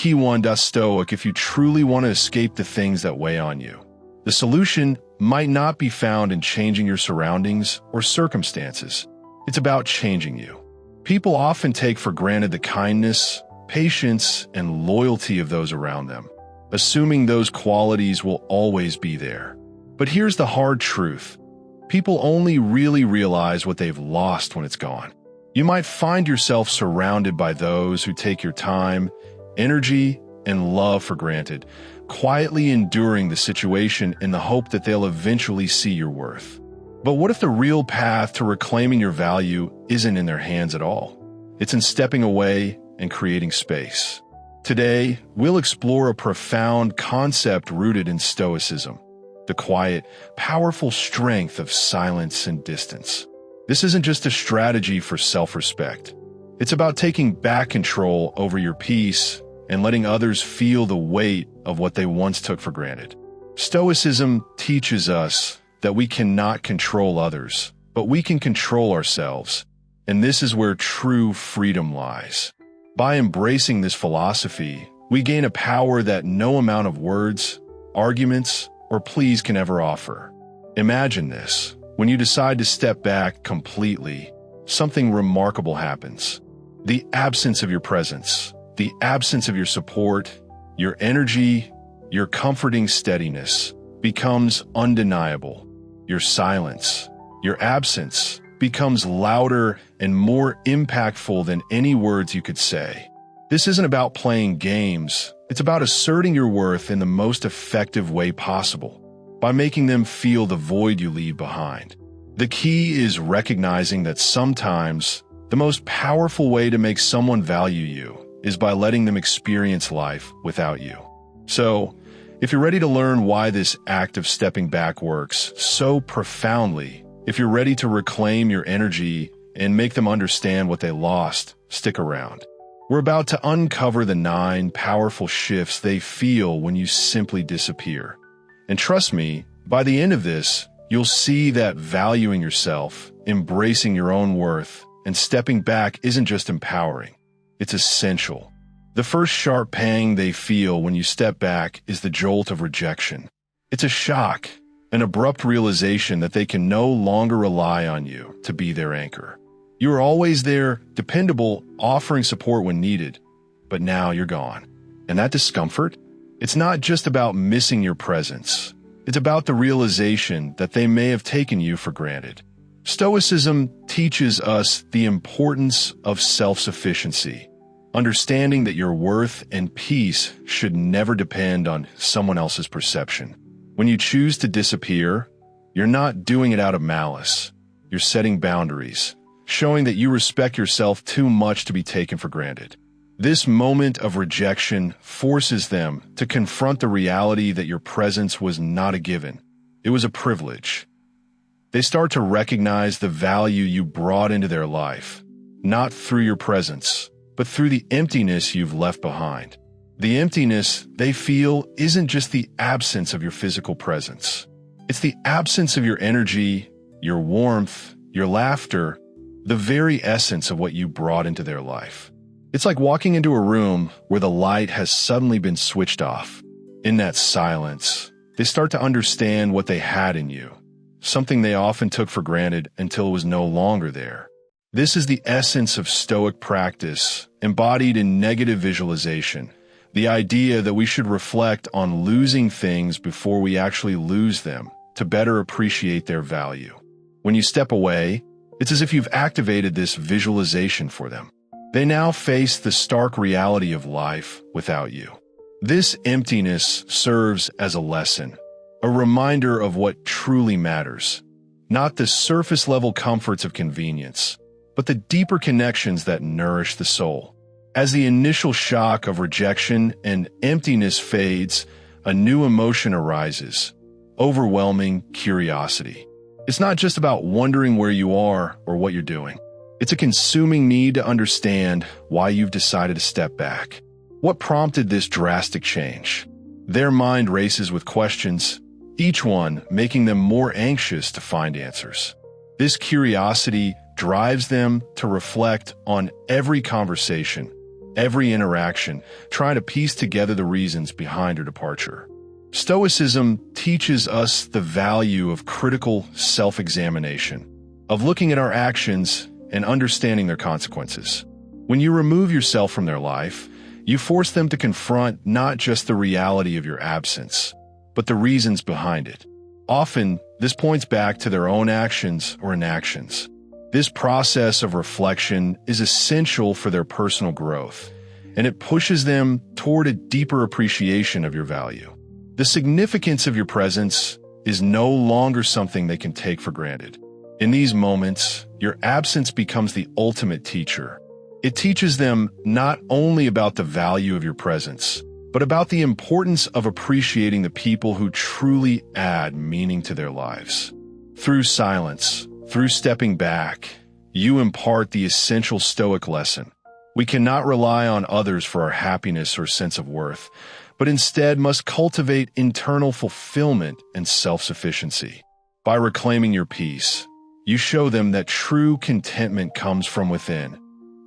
key one, Stoic, if you truly want to escape the things that weigh on you. The solution might not be found in changing your surroundings or circumstances. It's about changing you. People often take for granted the kindness, patience, and loyalty of those around them, assuming those qualities will always be there. But here's the hard truth. People only really realize what they've lost when it's gone. You might find yourself surrounded by those who take your time, energy, and love for granted, quietly enduring the situation in the hope that they'll eventually see your worth. But what if the real path to reclaiming your value isn't in their hands at all? It's in stepping away and creating space. Today, we'll explore a profound concept rooted in Stoicism, the quiet, powerful strength of silence and distance. This isn't just a strategy for self-respect. It's about taking back control over your peace and letting others feel the weight of what they once took for granted. Stoicism teaches us that we cannot control others, but we can control ourselves, and this is where true freedom lies. By embracing this philosophy, we gain a power that no amount of words, arguments, or pleas can ever offer. Imagine this. When you decide to step back completely, something remarkable happens. The absence of your presence, the absence of your support, your energy, your comforting steadiness becomes undeniable. Your silence, your absence becomes louder and more impactful than any words you could say. This isn't about playing games. It's about asserting your worth in the most effective way possible, by making them feel the void you leave behind. The key is recognizing that sometimes the most powerful way to make someone value you is by letting them experience life without you. So, if you're ready to learn why this act of stepping back works so profoundly, if you're ready to reclaim your energy and make them understand what they lost, stick around. We're about to uncover the 9 powerful shifts they feel when you simply disappear. And trust me, by the end of this, you'll see that valuing yourself, embracing your own worth, and stepping back isn't just empowering, it's essential. The first sharp pang they feel when you step back is the jolt of rejection. It's a shock, an abrupt realization that they can no longer rely on you to be their anchor. You were always there, dependable, offering support when needed, but now you're gone. And that discomfort? It's not just about missing your presence. It's about the realization that they may have taken you for granted. Stoicism teaches us the importance of self-sufficiency, understanding that your worth and peace should never depend on someone else's perception. When you choose to disappear, you're not doing it out of malice. You're setting boundaries, showing that you respect yourself too much to be taken for granted. This moment of rejection forces them to confront the reality that your presence was not a given. It was a privilege. They start to recognize the value you brought into their life, not through your presence, but through the emptiness you've left behind. The emptiness they feel isn't just the absence of your physical presence. It's the absence of your energy, your warmth, your laughter, the very essence of what you brought into their life. It's like walking into a room where the light has suddenly been switched off. In that silence, they start to understand what they had in you, something they often took for granted until it was no longer there. This is the essence of Stoic practice, embodied in negative visualization, the idea that we should reflect on losing things before we actually lose them to better appreciate their value. When you step away, it's as if you've activated this visualization for them. They now face the stark reality of life without you. This emptiness serves as a lesson, a reminder of what truly matters, not the surface-level comforts of convenience, but the deeper connections that nourish the soul. As the initial shock of rejection and emptiness fades, a new emotion arises, overwhelming curiosity. It's not just about wondering where you are or what you're doing. It's a consuming need to understand why you've decided to step back. What prompted this drastic change? Their mind races with questions, each one making them more anxious to find answers. This curiosity drives them to reflect on every conversation, every interaction, trying to piece together the reasons behind her departure. Stoicism teaches us the value of critical self-examination, of looking at our actions and understanding their consequences. When you remove yourself from their life, you force them to confront not just the reality of your absence, but the reasons behind it. Often, this points back to their own actions or inactions. This process of reflection is essential for their personal growth, and it pushes them toward a deeper appreciation of your value. The significance of your presence is no longer something they can take for granted. In these moments, your absence becomes the ultimate teacher. It teaches them not only about the value of your presence, but about the importance of appreciating the people who truly add meaning to their lives. Through silence, through stepping back, you impart the essential Stoic lesson. We cannot rely on others for our happiness or sense of worth, but instead must cultivate internal fulfillment and self-sufficiency. By reclaiming your peace, you show them that true contentment comes from within,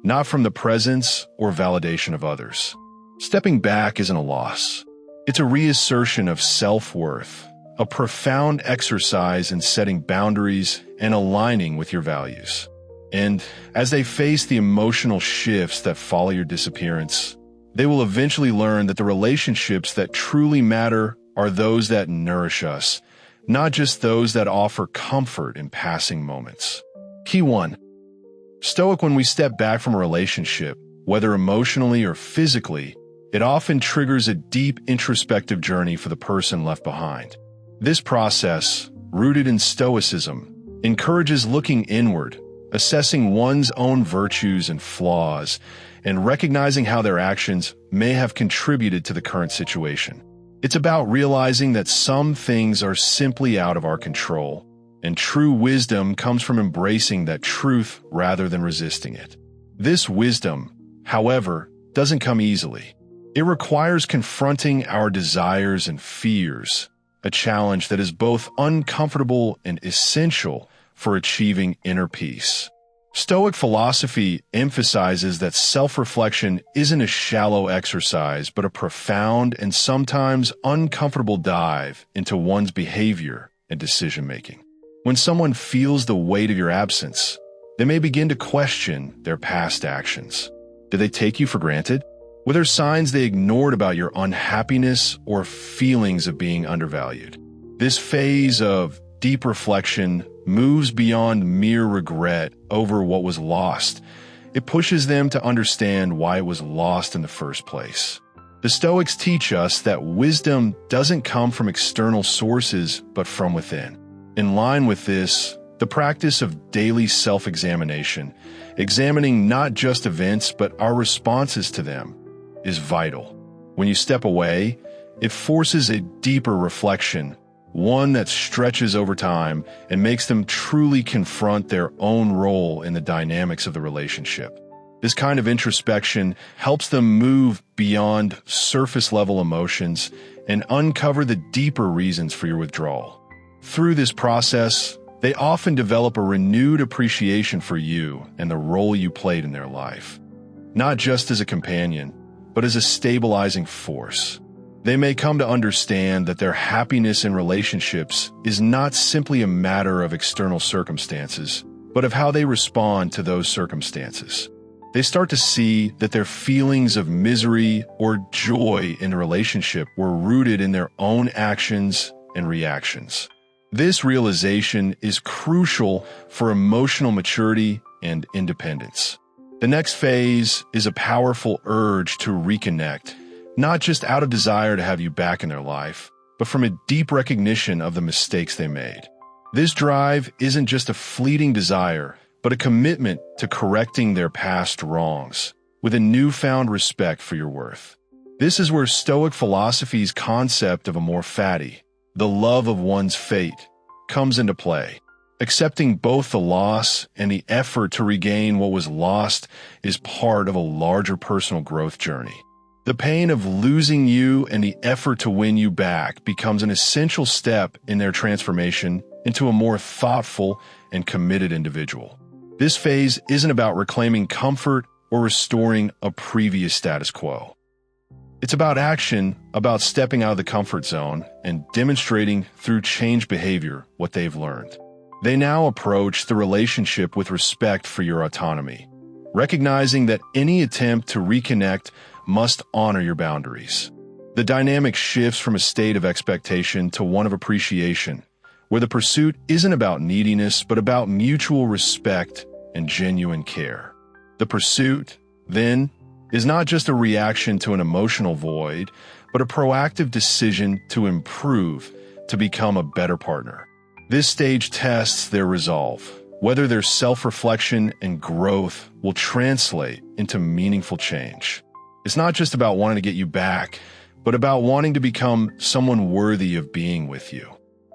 not from the presence or validation of others. Stepping back isn't a loss. It's a reassertion of self-worth, a profound exercise in setting boundaries and aligning with your values. And as they face the emotional shifts that follow your disappearance, they will eventually learn that the relationships that truly matter are those that nourish us, not just those that offer comfort in passing moments. Key 1. Stoic: when we step back from a relationship, whether emotionally or physically, it often triggers a deep introspective journey for the person left behind. This process, rooted in Stoicism, encourages looking inward, assessing one's own virtues and flaws, and recognizing how their actions may have contributed to the current situation. It's about realizing that some things are simply out of our control, and true wisdom comes from embracing that truth rather than resisting it. This wisdom, however, doesn't come easily. It requires confronting our desires and fears, a challenge that is both uncomfortable and essential for achieving inner peace. Stoic philosophy emphasizes that self-reflection isn't a shallow exercise, but a profound and sometimes uncomfortable dive into one's behavior and decision-making. When someone feels the weight of your absence, they may begin to question their past actions. Did they take you for granted? Were there signs they ignored about your unhappiness or feelings of being undervalued? This phase of deep reflection moves beyond mere regret over what was lost. It pushes them to understand why it was lost in the first place. The Stoics teach us that wisdom doesn't come from external sources, but from within. In line with this, the practice of daily self-examination, examining not just events but our responses to them, is vital. When you step away, it forces a deeper reflection, one that stretches over time and makes them truly confront their own role in the dynamics of the relationship. This kind of introspection helps them move beyond surface-level emotions and uncover the deeper reasons for your withdrawal. Through this process, they often develop a renewed appreciation for you and the role you played in their life, not just as a companion, but as a stabilizing force. They may come to understand that their happiness in relationships is not simply a matter of external circumstances, but of how they respond to those circumstances. They start to see that their feelings of misery or joy in a relationship were rooted in their own actions and reactions. This realization is crucial for emotional maturity and independence. The next phase is a powerful urge to reconnect, not just out of desire to have you back in their life, but from a deep recognition of the mistakes they made. This drive isn't just a fleeting desire, but a commitment to correcting their past wrongs, with a newfound respect for your worth. This is where Stoic philosophy's concept of amor fati, the love of one's fate, comes into play. Accepting both the loss and the effort to regain what was lost is part of a larger personal growth journey. The pain of losing you and the effort to win you back becomes an essential step in their transformation into a more thoughtful and committed individual. This phase isn't about reclaiming comfort or restoring a previous status quo. It's about action, about stepping out of the comfort zone and demonstrating through changed behavior what they've learned. They now approach the relationship with respect for your autonomy, recognizing that any attempt to reconnect must honor your boundaries. The dynamic shifts from a state of expectation to one of appreciation, where the pursuit isn't about neediness but about mutual respect and genuine care. The pursuit, then, is not just a reaction to an emotional void, but a proactive decision to improve, to become a better partner. This stage tests their resolve, whether their self-reflection and growth will translate into meaningful change. It's not just about wanting to get you back, but about wanting to become someone worthy of being with you.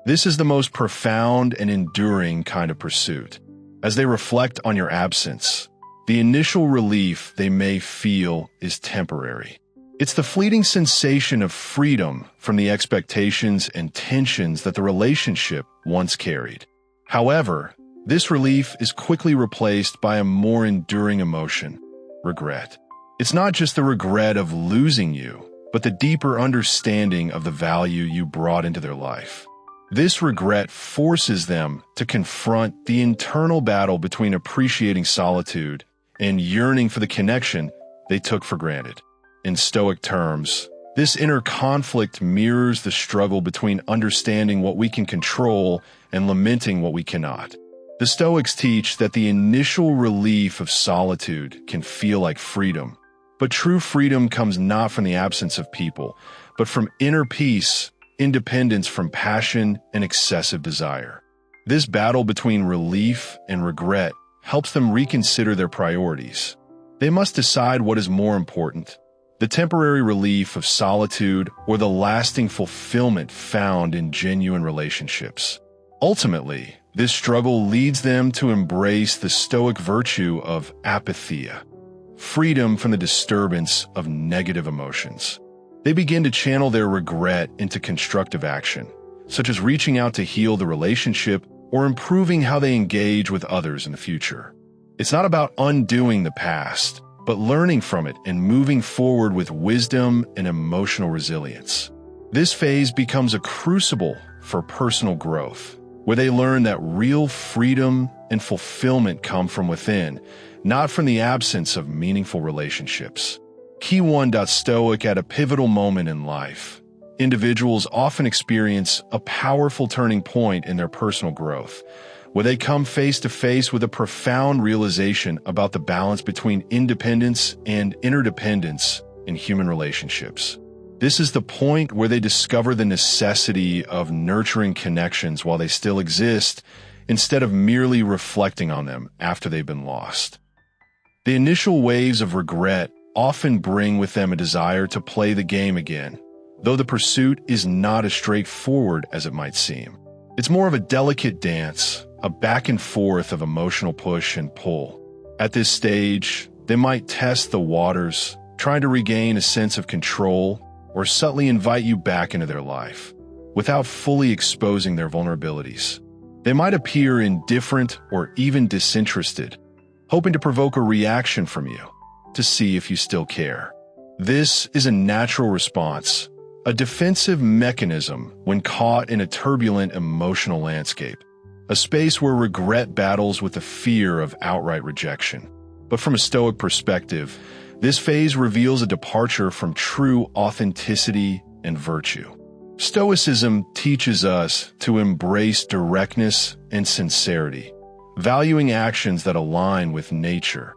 This is the most profound and enduring kind of pursuit. As they reflect on your absence, the initial relief they may feel is temporary. It's the fleeting sensation of freedom from the expectations and tensions that the relationship once carried. However, this relief is quickly replaced by a more enduring emotion, regret. It's not just the regret of losing you, but the deeper understanding of the value you brought into their life. This regret forces them to confront the internal battle between appreciating solitude and yearning for the connection they took for granted. In Stoic terms, this inner conflict mirrors the struggle between understanding what we can control and lamenting what we cannot. The Stoics teach that the initial relief of solitude can feel like freedom, but true freedom comes not from the absence of people, but from inner peace, independence from passion and excessive desire. This battle between relief and regret helps them reconsider their priorities. They must decide what is more important, the temporary relief of solitude or the lasting fulfillment found in genuine relationships. Ultimately, this struggle leads them to embrace the Stoic virtue of apatheia, freedom from the disturbance of negative emotions. They begin to channel their regret into constructive action, such as reaching out to heal the relationship or improving how they engage with others in the future. It's not about undoing the past, but learning from it and moving forward with wisdom and emotional resilience. This phase becomes a crucible for personal growth, where they learn that real freedom and fulfillment come from within, not from the absence of meaningful relationships. Key 1. Stoic at a pivotal moment in life. Individuals often experience a powerful turning point in their personal growth, where they come face to face with a profound realization about the balance between independence and interdependence in human relationships. This is the point where they discover the necessity of nurturing connections while they still exist, instead of merely reflecting on them after they've been lost. The initial waves of regret often bring with them a desire to play the game again, though the pursuit is not as straightforward as it might seem. It's more of a delicate dance, a back and forth of emotional push and pull. At this stage, they might test the waters, trying to regain a sense of control or subtly invite you back into their life, without fully exposing their vulnerabilities. They might appear indifferent or even disinterested, hoping to provoke a reaction from you to see if you still care. This is a natural response, a defensive mechanism when caught in a turbulent emotional landscape, a space where regret battles with the fear of outright rejection. But from a Stoic perspective, this phase reveals a departure from true authenticity and virtue. Stoicism teaches us to embrace directness and sincerity, valuing actions that align with nature,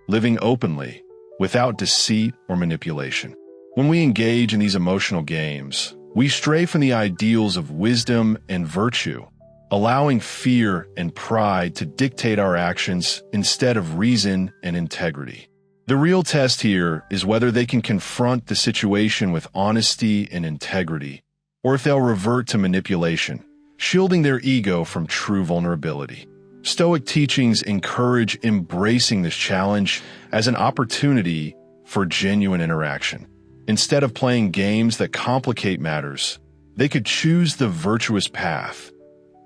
living openly, without deceit or manipulation. When we engage in these emotional games, we stray from the ideals of wisdom and virtue, allowing fear and pride to dictate our actions instead of reason and integrity. The real test here is whether they can confront the situation with honesty and integrity, or if they'll revert to manipulation, shielding their ego from true vulnerability. Stoic teachings encourage embracing this challenge as an opportunity for genuine interaction. Instead of playing games that complicate matters, they could choose the virtuous path,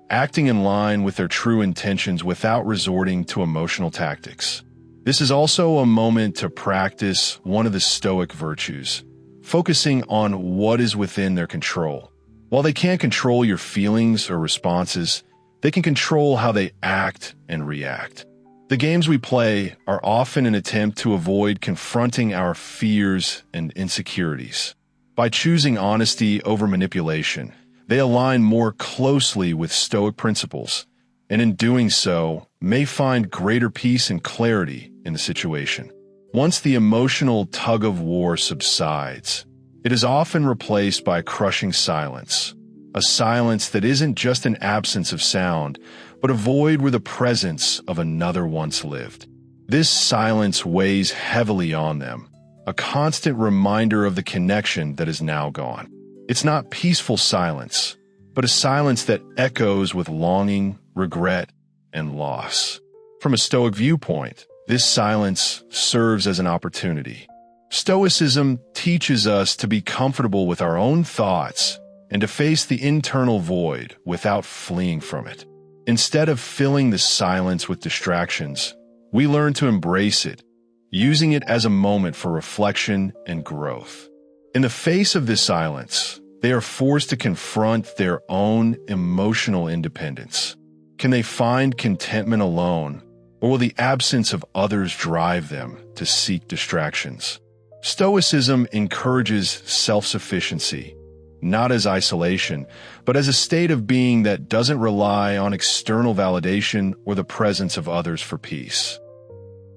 acting in line with their true intentions without resorting to emotional tactics. This is also a moment to practice one of the Stoic virtues, focusing on what is within their control. While they can't control your feelings or responses, they can control how they act and react. The games we play are often an attempt to avoid confronting our fears and insecurities. By choosing honesty over manipulation, they align more closely with Stoic principles, and in doing so, may find greater peace and clarity in the situation. Once the emotional tug-of-war subsides, it is often replaced by a crushing silence, a silence that isn't just an absence of sound, but a void where the presence of another once lived. This silence weighs heavily on them, a constant reminder of the connection that is now gone. It's not peaceful silence, but a silence that echoes with longing, regret, and loss. From a Stoic viewpoint, this silence serves as an opportunity. Stoicism teaches us to be comfortable with our own thoughts and to face the internal void without fleeing from it. Instead of filling the silence with distractions, we learn to embrace it, using it as a moment for reflection and growth. In the face of this silence, they are forced to confront their own emotional independence. Can they find contentment alone, or will the absence of others drive them to seek distractions? Stoicism encourages self-sufficiency, not as isolation, but as a state of being that doesn't rely on external validation or the presence of others for peace.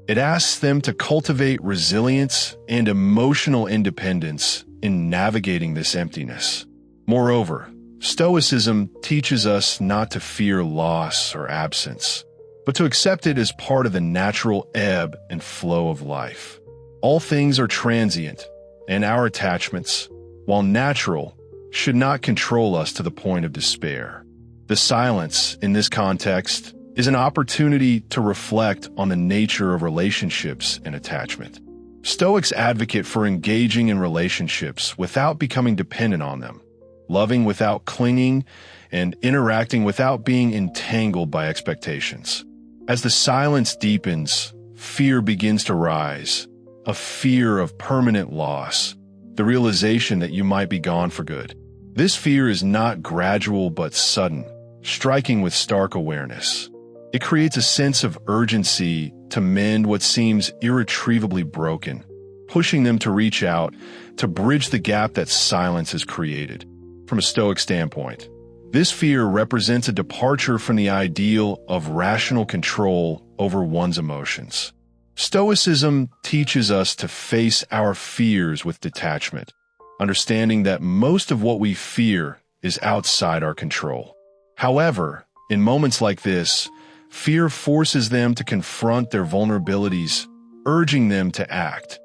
It asks them to cultivate resilience and emotional independence in navigating this emptiness. Moreover, Stoicism teaches us not to fear loss or absence, but to accept it as part of the natural ebb and flow of life. All things are transient, and our attachments, while natural, should not control us to the point of despair. The silence, in this context, is an opportunity to reflect on the nature of relationships and attachment. Stoics advocate for engaging in relationships without becoming dependent on them, loving without clinging, and interacting without being entangled by expectations. As the silence deepens, fear begins to rise, a fear of permanent loss, the realization that you might be gone for good. This fear is not gradual but sudden, striking with stark awareness. It creates a sense of urgency to mend what seems irretrievably broken, pushing them to reach out to bridge the gap that silence has created. From a Stoic standpoint, this fear represents a departure from the ideal of rational control over one's emotions. Stoicism teaches us to face our fears with detachment, understanding that most of what we fear is outside our control. However, in moments like this, fear forces them to confront their vulnerabilities, urging them to act,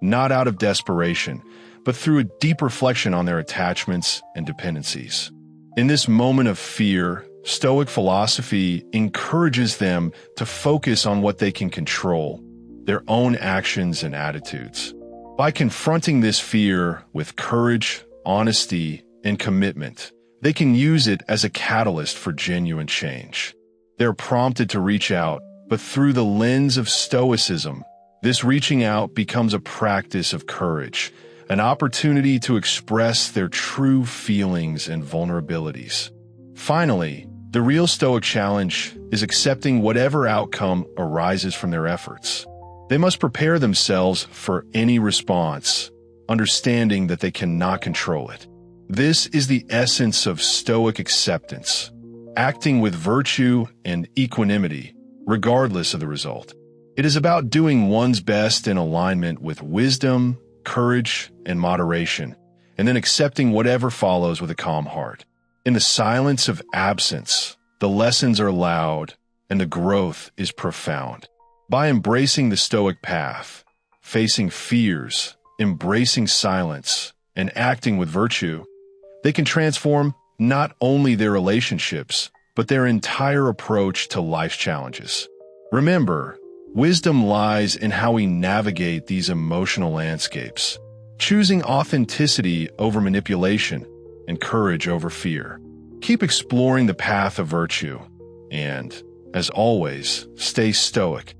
not out of desperation, but through a deep reflection on their attachments and dependencies. In this moment of fear, Stoic philosophy encourages them to focus on what they can control, their own actions and attitudes. By confronting this fear with courage, honesty, and commitment, they can use it as a catalyst for genuine change. They're prompted to reach out, but through the lens of Stoicism, this reaching out becomes a practice of courage, an opportunity to express their true feelings and vulnerabilities. Finally, the real Stoic challenge is accepting whatever outcome arises from their efforts. They must prepare themselves for any response, understanding that they cannot control it. This is the essence of Stoic acceptance, acting with virtue and equanimity, regardless of the result. It is about doing one's best in alignment with wisdom, courage, and moderation, and then accepting whatever follows with a calm heart. In the silence of absence, the lessons are loud and the growth is profound. By embracing the Stoic path, facing fears, embracing silence, and acting with virtue, they can transform not only their relationships, but their entire approach to life's challenges. Remember, wisdom lies in how we navigate these emotional landscapes, choosing authenticity over manipulation and courage over fear. Keep exploring the path of virtue, and, as always, stay stoic,